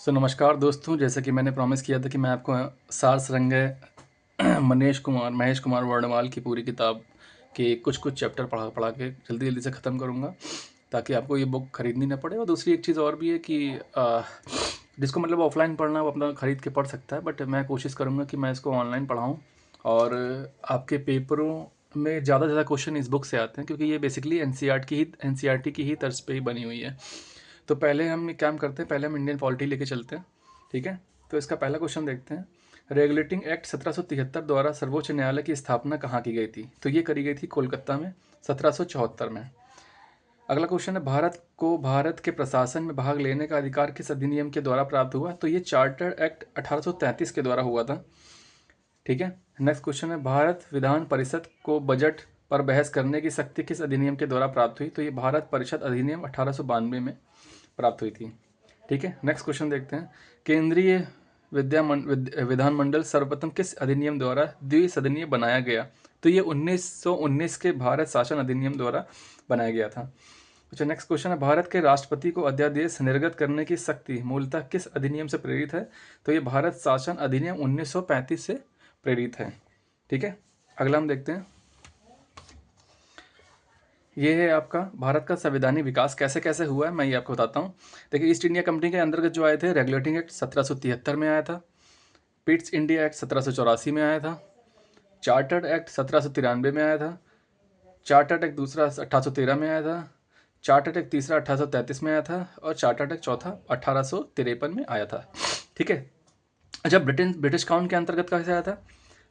नमस्कार दोस्तों, जैसे कि मैंने प्रॉमिस किया था कि मैं आपको सार संजय महेश कुमार वर्णवाल की पूरी किताब के कुछ चैप्टर पढ़ा पढ़ा के जल्दी जल्दी से ख़त्म करूँगा, ताकि आपको ये बुक खरीदनी ना पड़े। और दूसरी एक चीज़ और भी है कि जिसको मतलब ऑफलाइन पढ़ना है वो अपना ख़रीद के पढ़ सकता है, बट मैं कोशिश करूँगा कि मैं इसको ऑनलाइन पढ़ाऊँ। और आपके पेपरों में ज़्यादा से ज़्यादा क्वेश्चन इस बुक से आते हैं, क्योंकि ये बेसिकली एनसीईआरटी की ही तर्ज पे ही बनी हुई है। तो पहले हम एक काम करते हैं, पहले हम इंडियन पॉलिटी लेके चलते हैं, ठीक है। तो इसका पहला क्वेश्चन देखते हैं। रेगुलेटिंग एक्ट 1773 द्वारा सर्वोच्च न्यायालय की स्थापना कहाँ की गई थी? तो ये करी गई थी कोलकाता में 1774 में। अगला क्वेश्चन है, भारत के प्रशासन में भाग लेने का अधिकार किस अधिनियम के द्वारा प्राप्त हुआ? तो ये चार्टर एक्ट 1833 के द्वारा हुआ था, ठीक है। नेक्स्ट क्वेश्चन है, भारत विधान परिषद को बजट पर बहस करने की शक्ति किस अधिनियम के द्वारा प्राप्त हुई? तो ये भारत परिषद अधिनियम 1892 में प्राप्त हुई थी, ठीक है। नेक्स्ट क्वेश्चन देखते हैं, केंद्रीय विधानमंडल सर्वप्रथम किस अधिनियम द्वारा द्विसदनीय बनाया गया? तो ये 1919 के भारत शासन अधिनियम द्वारा बनाया गया था। अच्छा, नेक्स्ट क्वेश्चन है, भारत के राष्ट्रपति को अध्यादेश निर्गत करने की शक्ति मूलतः किस अधिनियम से प्रेरित है? तो ये भारत शासन अधिनियम 1935 से प्रेरित है, ठीक है। अगला हम देखते हैं, ये है आपका भारत का संवैधानिक विकास कैसे कैसे हुआ है, मैं ये आपको बताता हूँ। देखिए, ईस्ट इंडिया कंपनी के अंतर्गत जो आए थे, रेगुलेटिंग एक्ट 1773 में आया था, पिट्स इंडिया एक्ट 1784 में आया था, चार्टर्ड एक्ट 1793 में आया था, चार्टर्ड एक्ट दूसरा 1813 में आया था, चार्टर्ड एक्ट तीसरा 1833 में आया था, और चार्टर्ड एक्ट चौथा 1853 में आया था, ठीक है। अच्छा, ब्रिटिश काउंसिल के अंतर्गत कैसे आया था?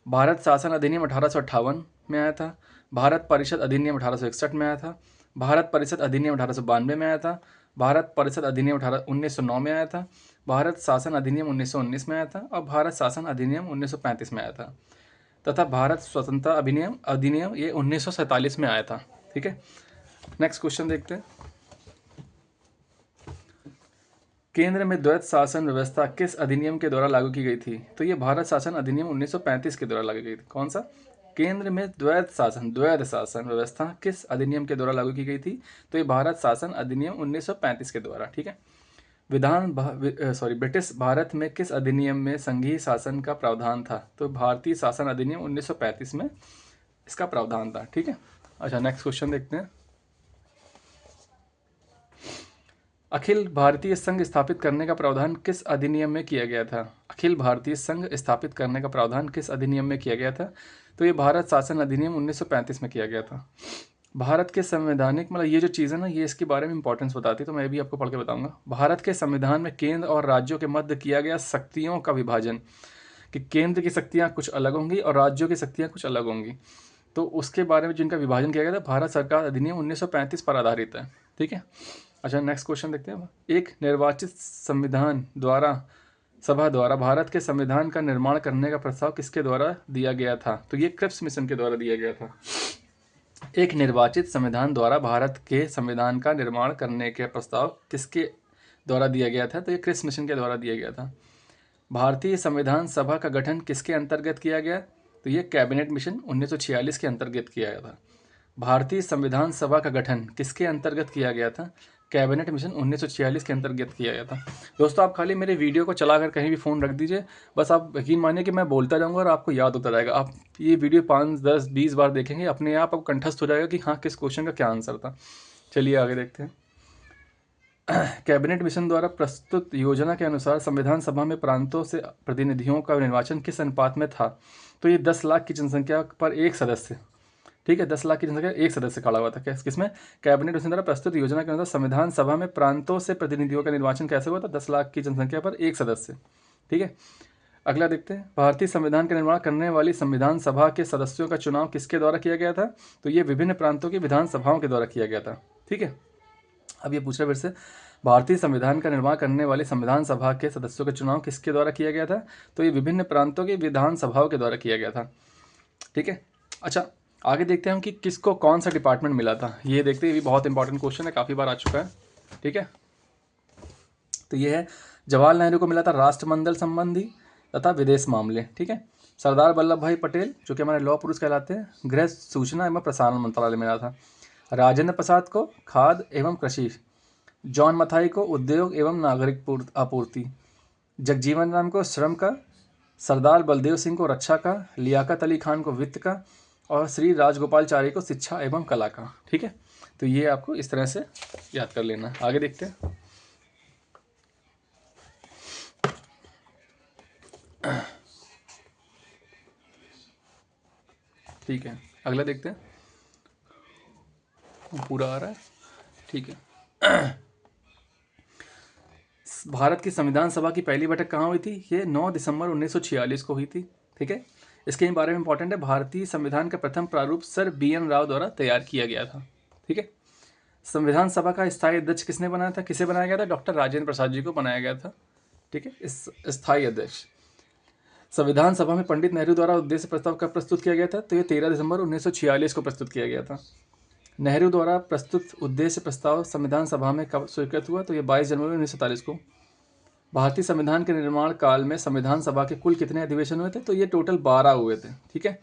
भारत शासन अधिनियम 1858 में आया था, भारत परिषद अधिनियम 1861 में आया था, भारत परिषद अधिनियम 1892 में आया था, भारत परिषद अधिनियम 1909 में आया था, भारत शासन अधिनियम 1919 में आया था, और भारत शासन अधिनियम 1935 में आया था, तथा भारत स्वतंत्रता अधिनियम अधिनियम ये 1947 में आया था, ठीक है। नेक्स्ट क्वेश्चन देखते हैं, केंद्र में द्वैध शासन व्यवस्था किस अधिनियम के द्वारा लागू की गई थी? तो ये भारत शासन अधिनियम 1935 के द्वारा लागू की गई थी। कौन सा? केंद्र में द्वैध शासन व्यवस्था किस अधिनियम के द्वारा लागू की गई थी? तो ये भारत शासन अधिनियम 1935 के द्वारा, ठीक है। ब्रिटिश भारत में किस अधिनियम में संघीय शासन का प्रावधान था? तो भारतीय शासन अधिनियम 1935 में इसका प्रावधान था, ठीक है। अच्छा, नेक्स्ट क्वेश्चन देखते हैं, अखिल भारतीय संघ स्थापित करने का प्रावधान किस अधिनियम में किया गया था? अखिल भारतीय संघ स्थापित करने का प्रावधान किस अधिनियम में किया गया था? तो ये भारत शासन अधिनियम 1935 में किया गया था। भारत के संवैधानिक मतलब ये जो चीज़ है ना, ये इसके बारे में इंपॉर्टेंस बताती है, तो मैं भी आपको पढ़ के बताऊंगा। भारत के संविधान में केंद्र और राज्यों के मध्य किया गया शक्तियों का विभाजन, कि केंद्र की शक्तियाँ कुछ अलग होंगी और राज्यों की शक्तियाँ कुछ अलग होंगी, तो उसके बारे में जिनका विभाजन किया गया था, भारत सरकार अधिनियम 1935 पर आधारित है, ठीक है। अच्छा, नेक्स्ट क्वेश्चन देखते हैं, एक निर्वाचित संविधान द्वारा सभा द्वारा भारत के संविधान का निर्माण करने का प्रस्ताव किसके द्वारा दिया गया था? तो ये क्रिप्स मिशन के द्वारा दिया गया था। एक निर्वाचित संविधान द्वारा भारत के संविधान का निर्माण करने के प्रस्ताव किसके द्वारा दिया गया था? तो ये क्रिप्स मिशन के द्वारा दिया गया था। भारतीय संविधान सभा का गठन किसके अंतर्गत किया गया? तो ये कैबिनेट मिशन 1946 के अंतर्गत किया गया था। भारतीय संविधान सभा का गठन किसके अंतर्गत किया गया था? कैबिनेट मिशन 1946 के अंतर्गत किया गया था। दोस्तों, आप खाली मेरे वीडियो को चलाकर कहीं भी फ़ोन रख दीजिए, बस आप यकीन मानिए कि मैं बोलता जाऊंगा और आपको याद होता रहेगा। आप ये वीडियो 5, 10, 20 बार देखेंगे, अपने आप कंठस्थ हो जाएगा कि हाँ, किस क्वेश्चन का क्या आंसर था। चलिए आगे देखते हैं। कैबिनेट मिशन द्वारा प्रस्तुत योजना के अनुसार संविधान सभा में प्रांतों से प्रतिनिधियों का निर्वाचन किस अनुपात में था? तो ये 10 लाख की जनसंख्या पर एक सदस्य, ठीक है, 10 लाख की जनसंख्या एक सदस्य खड़ा हुआ था। किसमें? कैबिनेट मिशन द्वारा प्रस्तुत योजना के अनुसार संविधान सभा में प्रांतों से प्रतिनिधियों का निर्वाचन कैसे हुआ था? 10 लाख की जनसंख्या पर एक सदस्य, ठीक है। अगला देखते हैं, भारतीय संविधान का निर्माण करने वाली संविधान सभा के सदस्यों का चुनाव किसके द्वारा किया गया था? तो ये विभिन्न प्रांतों की विधानसभाओं के द्वारा किया गया था, ठीक है। अब ये पूछ रहे फिर से, भारतीय संविधान का निर्माण करने वाली संविधान सभा के सदस्यों का चुनाव किसके द्वारा किया गया था? तो ये विभिन्न प्रांतों की विधानसभाओं के द्वारा किया गया था, ठीक है। अच्छा, आगे देखते हैं हम कि किसको कौन सा डिपार्टमेंट मिला था। ये देखते हैं, ये भी बहुत इंपॉर्टेंट क्वेश्चन है, काफ़ी बार आ चुका है, ठीक है। तो ये है, जवाहरलाल नेहरू को मिला था राष्ट्रमंडल संबंधी तथा विदेश मामले, ठीक है। सरदार वल्लभ भाई पटेल, जो कि हमारे लौह पुरुष कहलाते हैं, गृह सूचना एवं प्रसारण मंत्रालय मिला था। राजेंद्र प्रसाद को खाद्य एवं कृषि, जॉन मथाई को उद्योग एवं नागरिक आपूर्ति, जगजीवन राम को श्रम का, सरदार बलदेव सिंह को रक्षा का, लियाकत अली खान को वित्त का और श्री राजगोपालचारी को शिक्षा एवं कला का। ठीक है, तो ये आपको इस तरह से याद कर लेना। आगे देखते हैं। ठीक है, अगला देखते हैं, पूरा आ रहा है। ठीक है, भारत की संविधान सभा की पहली बैठक कहाँ हुई थी? ये 9 दिसंबर 1946 को हुई थी। ठीक है, इसके बारे में इंपॉर्टेंट है, भारतीय संविधान का प्रथम प्रारूप सर BN राव द्वारा तैयार किया गया था। ठीक है, संविधान सभा का स्थायी अध्यक्ष किसने बनाया था? किसे बनाया गया था? डॉक्टर राजेंद्र प्रसाद जी को बनाया गया था। ठीक है, इस स्थायी अध्यक्ष। संविधान सभा में पंडित नेहरू द्वारा उद्देश्य प्रस्ताव कब प्रस्तुत किया गया था? तो ये 13 दिसंबर 1946 को प्रस्तुत किया गया था। नेहरू द्वारा प्रस्तुत उद्देश्य प्रस्ताव संविधान सभा में कब स्वीकृत हुआ? तो ये 22 जनवरी 1947 को। भारतीय संविधान के निर्माण काल में संविधान सभा के कुल कितने अधिवेशन हुए थे? तो ये टोटल 12 हुए थे। ठीक है,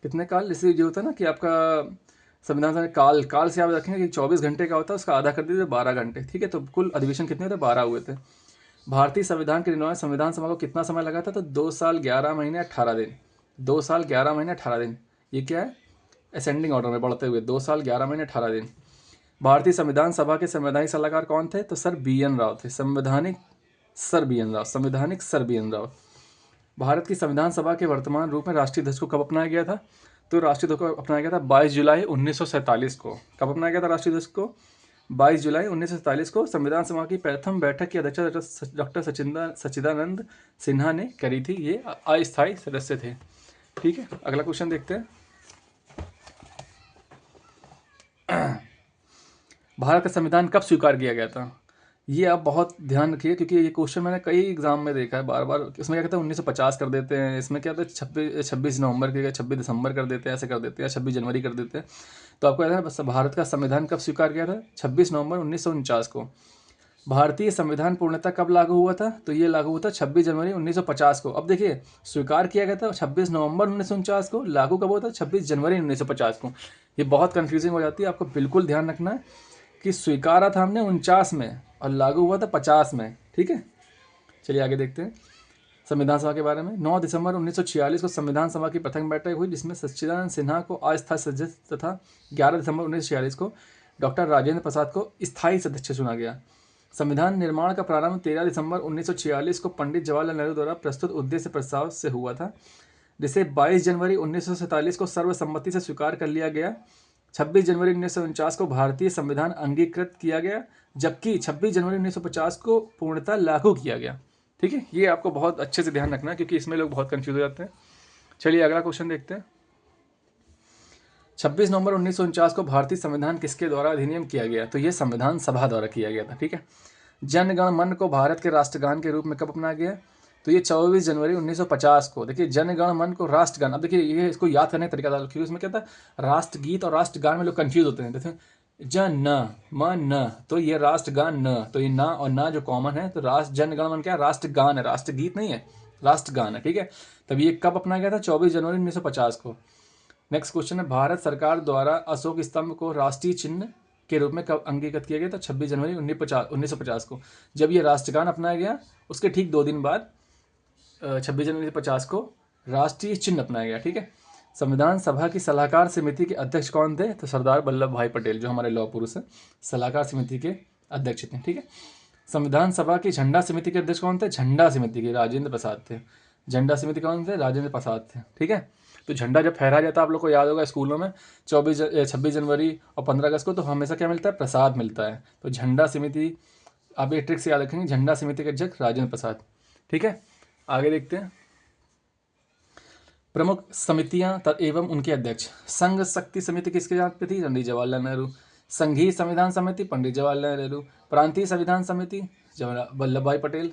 कितने काल, जैसे जो होता है ना कि आपका संविधान सभा काल से आप रखेंगे कि 24 घंटे का होता है, उसका आधा कर दीजिए 12 घंटे। ठीक है, तो कुल अधिवेशन कितने थे? 12 हुए थे। भारतीय संविधान के निर्माण संविधान सभा को कितना समय लगा था? तो 2 साल 11 महीने 18 दिन। 2 साल 11 महीने 18 दिन। ये क्या है? असेंडिंग ऑर्डर में बढ़ते हुए 2 साल 11 महीने 18 दिन। भारतीय संविधान सभा के संवैधानिक सलाहकार कौन थे? तो सर BN राव थे। संवैधानिक सर BN राव। भारत की संविधान सभा के वर्तमान रूप में राष्ट्रीय ध्वज को कब अपनाया गया था? तो राष्ट्रीय ध्वज को अपनाया गया था 22 जुलाई 1947 को। कब अपनाया गया था राष्ट्रीय ध्वज को? 22 जुलाई 1947 को। संविधान सभा की प्रथम बैठक की अध्यक्षता डॉक्टर सच्चिदानंद सिन्हा ने करी थी। ये अस्थायी सदस्य थे। ठीक है, अगला क्वेश्चन देखते हैं। भारत का संविधान कब स्वीकार किया गया था? ये आप बहुत ध्यान रखिए, क्योंकि ये क्वेश्चन मैंने कई एग्जाम में देखा है बार बार। इसमें क्या कहते हैं 1950 कर देते हैं, इसमें क्या कहते हैं 26 नवंबर के 26 दिसंबर कर देते हैं, ऐसे कर देते हैं, 26 जनवरी कर देते हैं। तो आपको याद है भारत का संविधान कब स्वीकार किया था? 26 नवंबर 1949 को। भारतीय संविधान पूर्णतः कब लागू हुआ था? तो ये लागू हुआ था 26 जनवरी 1950 को। अब देखिए, स्वीकार किया गया था 26 नवंबर 1949 को, लागू कब हुआ था? 26 जनवरी 1950 को। ये बहुत कन्फ्यूजिंग हो जाती है, आपको बिल्कुल ध्यान रखना है कि स्वीकारा था हमने 49 में और लागू हुआ था 50 में। ठीक है, चलिए आगे देखते हैं संविधान सभा के बारे में। 9 दिसंबर 1946 को संविधान सभा की प्रथम बैठक हुई, जिसमें सच्चिदानंद सिन्हा को अस्थायी सदस्य तथा 11 दिसंबर 1946 को डॉक्टर राजेंद्र प्रसाद को स्थायी सदस्य चुना गया। संविधान निर्माण का प्रारंभ 13 दिसंबर 1946 को पंडित जवाहरलाल नेहरू द्वारा प्रस्तुत उद्देश्य प्रस्ताव से हुआ था, जिसे 22 जनवरी 1947 को सर्वसम्मति से स्वीकार कर लिया गया। 26 जनवरी 1949 को भारतीय संविधान अंगीकृत किया गया, जबकि 26 जनवरी 1950 को पूर्णतः लागू किया गया। ठीक है, ये आपको बहुत अच्छे से ध्यान रखना है, क्योंकि इसमें लोग बहुत कंफ्यूज हो जाते हैं। चलिए अगला क्वेश्चन देखते हैं। 26 नवंबर 1949 को भारतीय संविधान किसके द्वारा अधिनियम किया गया? तो ये संविधान सभा द्वारा किया गया था। ठीक है, जन गण मन को भारत के राष्ट्रगान के रूप में कब अपनाया गया? तो ये 24 जनवरी 1950 को। देखिए, जन गण मन को राष्ट्रगान, अब देखिए ये इसको याद करने का तरीका था, क्योंकि उसमें क्या था, राष्ट्रगीत और राष्ट्रगान में लोग कंफ्यूज होते हैं। देखिए, जन न मन न, तो ये राष्ट्रगान न, तो ये ना और ना जो कॉमन है, तो राष्ट्र जन गण मन क्या है? राष्ट्रगान है, राष्ट्रगीत नहीं है, राष्ट्रगान है। ठीक है, तब ये कब अपनाया गया था? 24 जनवरी 1950 को। नेक्स्ट क्वेश्चन है, भारत सरकार द्वारा अशोक स्तंभ को राष्ट्रीय चिन्ह के रूप में कब अंगीकृत किया गया था? 26 जनवरी 1950 को। जब ये राष्ट्रगान अपनाया गया, उसके ठीक 2 दिन बाद 26 जनवरी 1950 को राष्ट्रीय चिन्ह अपनाया गया। ठीक है, संविधान सभा की सलाहकार समिति के अध्यक्ष कौन थे? तो सरदार वल्लभ भाई पटेल, जो हमारे लौह पुरुष हैं, सलाहकार समिति के अध्यक्ष थे। ठीक है, संविधान सभा की झंडा समिति के अध्यक्ष कौन थे? झंडा समिति के राजेंद्र प्रसाद थे। झंडा समिति कौन थे? राजेंद्र प्रसाद थे। ठीक है, तो झंडा जब फहराया जाता है, आप लोग को याद होगा स्कूलों में 26 जनवरी और 15 अगस्त को, तो हमेशा क्या मिलता है? प्रसाद मिलता है। तो झंडा समिति, आप एक ट्रिक से याद रखेंगे, झंडा समिति के अध्यक्ष राजेंद्र प्रसाद। ठीक है, आगे देखते हैं। प्रमुख समितियां एवं उनके अध्यक्ष। संघ शक्ति समिति किसके हाथ पे थी? पंडित जवाहरलाल नेहरू। संघीय संविधान समिति पंडित जवाहरलाल नेहरू। प्रांतीय संविधान समिति वल्लभ भाई पटेल।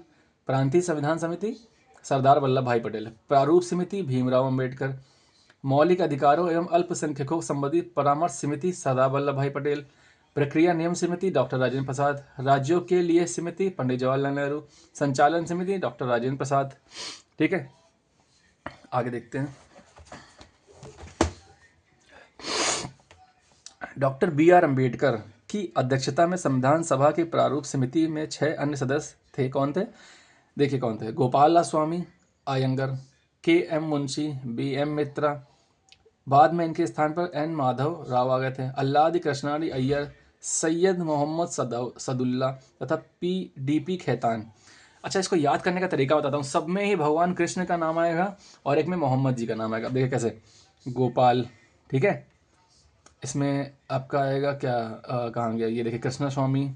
प्रांतीय संविधान समिति सरदार वल्लभ भाई पटेल। प्रारूप समिति भीमराव अंबेडकर। मौलिक अधिकारों एवं अल्पसंख्यकों संबंधित परामर्श समिति सरदार वल्लभ भाई पटेल। प्रक्रिया नियम समिति डॉक्टर राजेंद्र प्रसाद। राज्यों के लिए समिति पंडित जवाहरलाल नेहरू। संचालन समिति डॉक्टर राजेंद्र प्रसाद। ठीक है, आगे देखते हैं। डॉक्टर BR अम्बेडकर की अध्यक्षता में संविधान सभा की प्रारूप समिति में 6 अन्य सदस्य थे। कौन थे? देखिए कौन थे, गोपाला स्वामी अयंगर, के एम मुंशी, बी एम मित्रा, बाद में इनके स्थान पर एन माधव राव आ गए थे, अल्लादी कृष्णानी अय्यर, सैयद मोहम्मद सदुल्ला तथा पी खेतान। अच्छा, इसको याद करने का तरीका बताता हूँ। सब में ही भगवान कृष्ण का नाम आएगा और एक में मोहम्मद जी का नाम आएगा। देखिए कैसे, गोपाल, ठीक है, इसमें आपका आएगा क्या, कहाँ गया ये, देखिए कृष्णा स्वामी,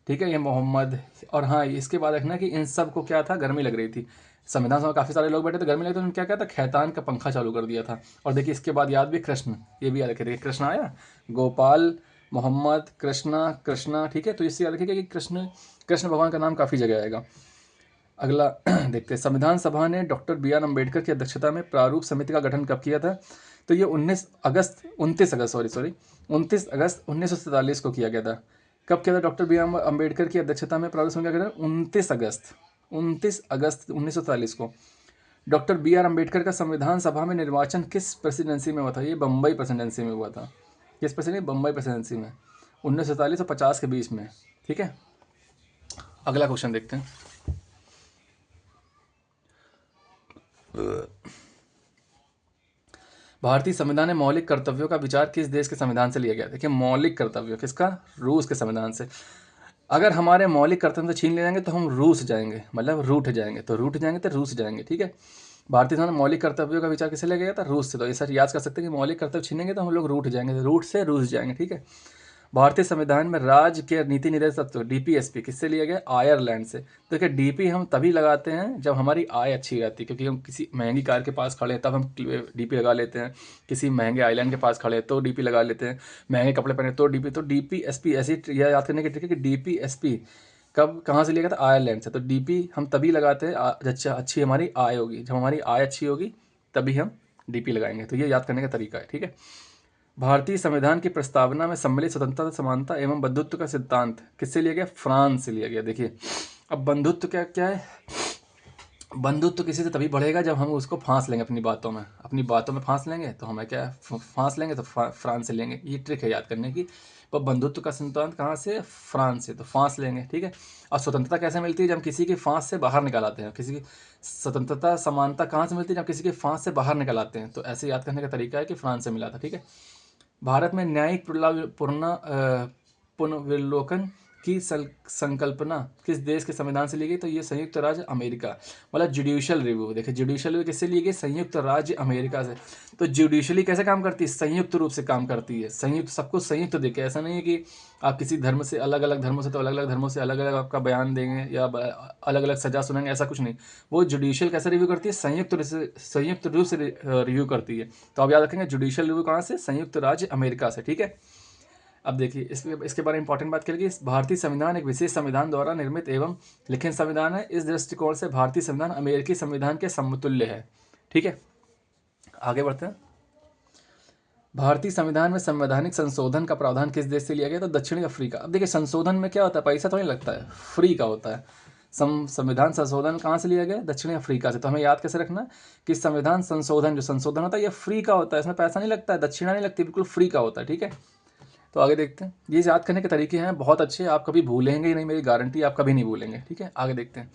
ठीक है, ये मोहम्मद। और हाँ, इसके बाद रखना कि इन सब को क्या था, गर्मी लग रही थी, संविधान सभा काफ़ी सारे लोग बैठे थे, गर्मी लगी तो उन्होंने क्या किया था, खैतान का पंखा चालू कर दिया था। और देखिए इसके बाद याद भी कृष्ण, ये भी याद रखिए, देखिए कृष्ण आया, गोपाल, मोहम्मद, कृष्णा, कृष्णा, ठीक है। तो इससे याद रखिएगा कि कृष्ण कृष्ण भगवान का नाम काफ़ी जगह आएगा। अगला देखते हैं, संविधान सभा ने डॉक्टर बी आर अम्बेडकर की अध्यक्षता में प्रारूप समिति का गठन कब किया था? तो ये 29 अगस्त 1947 को किया गया था। कब किया था डॉक्टर बी आर अम्बेडकर की अध्यक्षता में प्रारूप समिति का गठन? 29 अगस्त 1947 को। डॉक्टर बी आर अम्बेडकर का संविधान सभा में निर्वाचन किस प्रेसिडेंसी में हुआ था? ये बम्बई प्रेसिडेंसी में हुआ था। किस प्रेसिडेंसी? बम्बई प्रेसिडेंसी में, 1947 और 50 के बीच में, ठीक है। अगला क्वेश्चन देखते हैं। भारतीय संविधान में मौलिक कर्तव्यों का विचार किस देश के संविधान से लिया गया? देखिए मौलिक कर्तव्य किसका? रूस के संविधान से। अगर हमारे मौलिक कर्तव्य छीन ले जाएंगे तो हम रूस जाएंगे, मतलब रूठ जाएंगे, तो रूठ जाएंगे तो रूस जाएंगे, ठीक है। भारतीय संविधान मौलिक कर्तव्यों का विचार किससे लिया गया था? रूस से। तो ये सर याद कर सकते हैं कि मौलिक कर्तव्य छीनेंगे तो हम लोग रूठ जाएंगे, रूट से रूस जाएंगे, ठीक है। भारतीय संविधान में राज्य के नीति निर्देशक तत्व डीपीएसपी किससे लिया गया? आयरलैंड से। तो देखिए डीपी हम तभी लगाते हैं जब हमारी आय अच्छी रहती है, क्योंकि हम किसी महंगी कार के पास खड़े हैं तब हम डीपी लगा लेते हैं, किसी महंगे आइलैंड के पास खड़े हैं तो डीपी लगा लेते हैं, महंगे कपड़े पहने तो डीपी। तो डीपीएसपी ऐसी यह याद करने की ट्रिक है कि डीपीएसपी कब कहाँ से लिया गया था? आयरलैंड से। तो डीपी हम तभी लगाते हैं जब अच्छी हमारी आय होगी, जब हमारी आय अच्छी होगी तभी हम डीपी लगाएंगे। तो ये याद करने का तरीका है, ठीक है। भारतीय संविधान की प्रस्तावना में सम्मिलित स्वतंत्रता, समानता एवं बंधुत्व का सिद्धांत किससे लिया गया? फ्रांस से लिया गया। देखिए अब बंधुत्व क्या क्या है? बंधुत्व किसी से तभी बढ़ेगा जब हम उसको फांस लेंगे अपनी बातों में फांस लेंगे तो हमें क्या फांस लेंगे तो फ्रांस से लेंगे। ये ट्रिक है याद करने की। पर बंधुत्व का सिद्धांत कहाँ से? फ्रांस से। तो फांस लेंगे, ठीक है। और स्वतंत्रता कैसे मिलती है? जब किसी की फांस से बाहर निकाल आते हैं। किसी की स्वतंत्रता, समानता कहाँ से मिलती है? जब किसी की फांस से बाहर निकाल आते हैं। तो ऐसे याद करने का तरीका है कि फ्रांस से मिला था, ठीक है। भारत में न्यायिक पुनर्विलोकन की संकल्पना किस देश के संविधान से ली गई? तो ये संयुक्त राज्य अमेरिका, मतलब जुडिशियल रिव्यू। देखिए जुडिशियल रिव्यू किससे ली गई? संयुक्त राज्य अमेरिका से। तो जुडिशली कैसे काम करती है? संयुक्त रूप से काम करती है, संयुक्त, सबको संयुक्त देखे। ऐसा नहीं है कि आप किसी धर्म से अलग अलग धर्मों से, तो अलग अलग धर्मों से अलग अलग आपका बयान देंगे या अलग अलग सजा सुनेंगे, ऐसा कुछ नहीं। वो जुडिशियल कैसे रिव्यू करती है? संयुक्त रूप से रिव्यू करती है। तो आप याद रखेंगे जुडिशियल रिव्यू कहाँ से? संयुक्त राज्य अमेरिका से, ठीक है। अब देखिए इसके बारे में इंपॉर्टेंट बात करेंगे। भारतीय संविधान एक विशेष संविधान द्वारा निर्मित एवं लिखित संविधान है। इस दृष्टिकोण से भारतीय संविधान अमेरिकी संविधान के समतुल्य है, ठीक है। आगे बढ़ते हैं। भारतीय संविधान में संवैधानिक संशोधन का प्रावधान किस देश से लिया गया? तो दक्षिणी अफ्रीका। अब देखिए संशोधन में क्या होता है? पैसा तो नहीं लगता है, फ्री का होता है। संविधान संशोधन कहाँ से लिया गया? दक्षिणी अफ्रीका से। तो हमें याद कैसे रखना कि संविधान संशोधन, जो संशोधन होता है ये फ्री का होता है, इसमें पैसा नहीं लगता है, दक्षिणा नहीं लगती, बिल्कुल फ्री का होता है, ठीक है। तो आगे देखते हैं। ये याद करने के तरीके हैं बहुत अच्छे, आप कभी भूलेंगे ही नहीं, मेरी गारंटी, आप कभी नहीं भूलेंगे, ठीक है। आगे देखते हैं।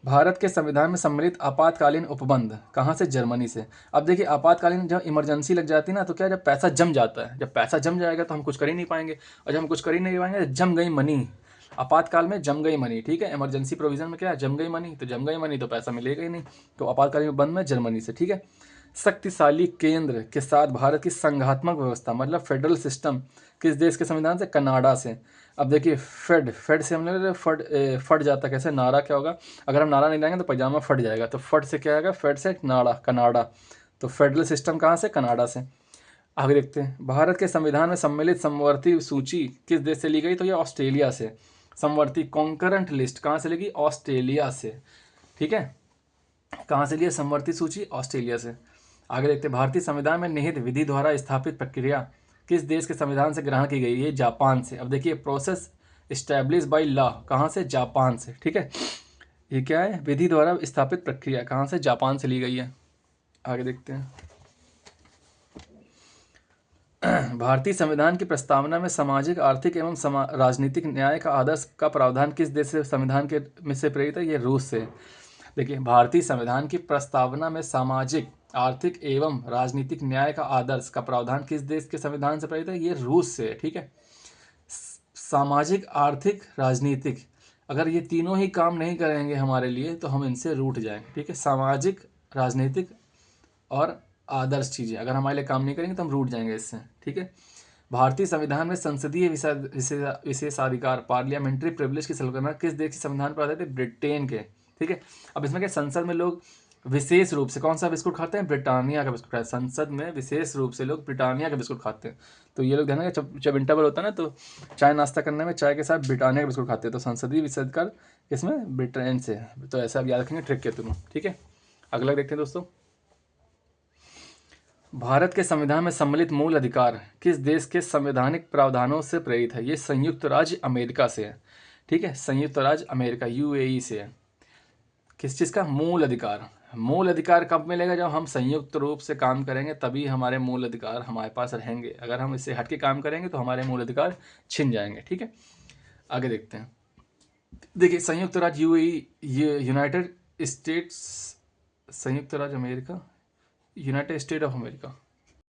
भारत के संविधान में सम्मिलित आपातकालीन उपबंध कहाँ से? जर्मनी से। अब देखिए आपातकालीन जब इमरजेंसी लग जाती है ना, तो क्या, जब पैसा जम जाता है, जब पैसा जम जाएगा तो हम कुछ कर ही नहीं पाएंगे, और जब हम कुछ कर ही नहीं पाएंगे तो जम गई मनी। आपातकाल में जम गई मनी, ठीक है। इमरजेंसी प्रोविजन में क्या है? जम गई मनी। तो जम गई मनी तो पैसा मिलेगा ही नहीं। तो आपातकालीन उपबंध में जर्मनी से, ठीक है। शक्तिशाली केंद्र के साथ भारत की संघात्मक व्यवस्था, मतलब फेडरल सिस्टम, किस देश के संविधान से? कनाडा से। अब देखिए फेड से हमने फट जाता कैसे? नारा क्या होगा? अगर हम नारा नहीं लाएंगे तो पैजामा फट जाएगा। तो फट से क्या आएगा? फेड से नाड़ा, कनाडा। तो फेडरल सिस्टम कहाँ से? कनाडा से। आगे देखते हैं। भारत के संविधान में सम्मिलित समवर्ती सूची किस देश से ली गई? तो ये ऑस्ट्रेलिया से। समवर्ती कॉन्करेंट लिस्ट कहाँ से लेगी? ऑस्ट्रेलिया से, ठीक है। कहाँ से लिया समवर्ती सूची? ऑस्ट्रेलिया से। आगे देखते हैं। भारतीय संविधान में निहित विधि द्वारा स्थापित प्रक्रिया किस देश के संविधान से ग्रहण की गई? ये जापान से। अब देखिए प्रोसेस इस्टेब्लिश बाय लॉ कहाँ से? जापान से, ठीक है। ये क्या है? विधि द्वारा स्थापित प्रक्रिया कहाँ से? जापान से ली गई है। आगे देखते हैं। भारतीय संविधान की प्रस्तावना में सामाजिक, आर्थिक एवं राजनीतिक न्याय का आदर्श का प्रावधान किस देश से संविधान के में से प्रेरित है? ये रूस से। देखिए, भारतीय संविधान की प्रस्तावना में सामाजिक, आर्थिक एवं राजनीतिक न्याय का आदर्श का प्रावधान किस देश के संविधान से प्रेरित है? ये रूस से है। ठीक है, सामाजिक, आर्थिक, राजनीतिक, अगर ये तीनों ही काम नहीं करेंगे हमारे लिए तो हम इनसे रूठ जाएंगे। ठीक है, सामाजिक, राजनीतिक और आदर्श चीज़ें अगर हमारे लिए काम नहीं करेंगे तो हम रूठ जाएंगे इससे। ठीक है, भारतीय संविधान में संसदीय विशेषाधिकार, पार्लियामेंट्री प्रिविलेज की संकल्पना किस देश के संविधान पर आधारित है? ब्रिटेन के। ठीक है, अब इसमें क्या, संसद में लोग विशेष रूप से कौन सा बिस्कुट खाते हैं? ब्रिटानिया का बिस्कुट खाते हैं। संसद में विशेष रूप से लोग ब्रिटानिया का बिस्कुट खाते हैं। तो ये लोग ध्यान रखें, जब इंटरवल होता है ना तो चाय नाश्ता करने में चाय के साथ ब्रिटानिया का बिस्कुट खाते हैं। तो संसदीय विशेषाधिकार किसमें? ब्रिटेन से। तो ऐसा आप याद रखेंगे ट्रिक के थ्रू। ठीक है, अगला देखते हैं दोस्तों, भारत के संविधान में सम्मिलित मूल अधिकार किस देश के संवैधानिक प्रावधानों से प्रेरित है? ये संयुक्त राज्य अमेरिका से है। ठीक है, संयुक्त राज्य अमेरिका, यूएई से है। किस चीज़ का? मूल अधिकार। मूल अधिकार कब मिलेगा? जब हम संयुक्त रूप से काम करेंगे तभी हमारे मूल अधिकार हमारे पास रहेंगे। अगर हम इससे हट के काम करेंगे तो हमारे मूल अधिकार छिन जाएंगे। ठीक है, आगे देखते हैं। देखिए, संयुक्त राज्य यूएई, ये यूनाइटेड स्टेट्स, संयुक्त राज्य America, United state of America,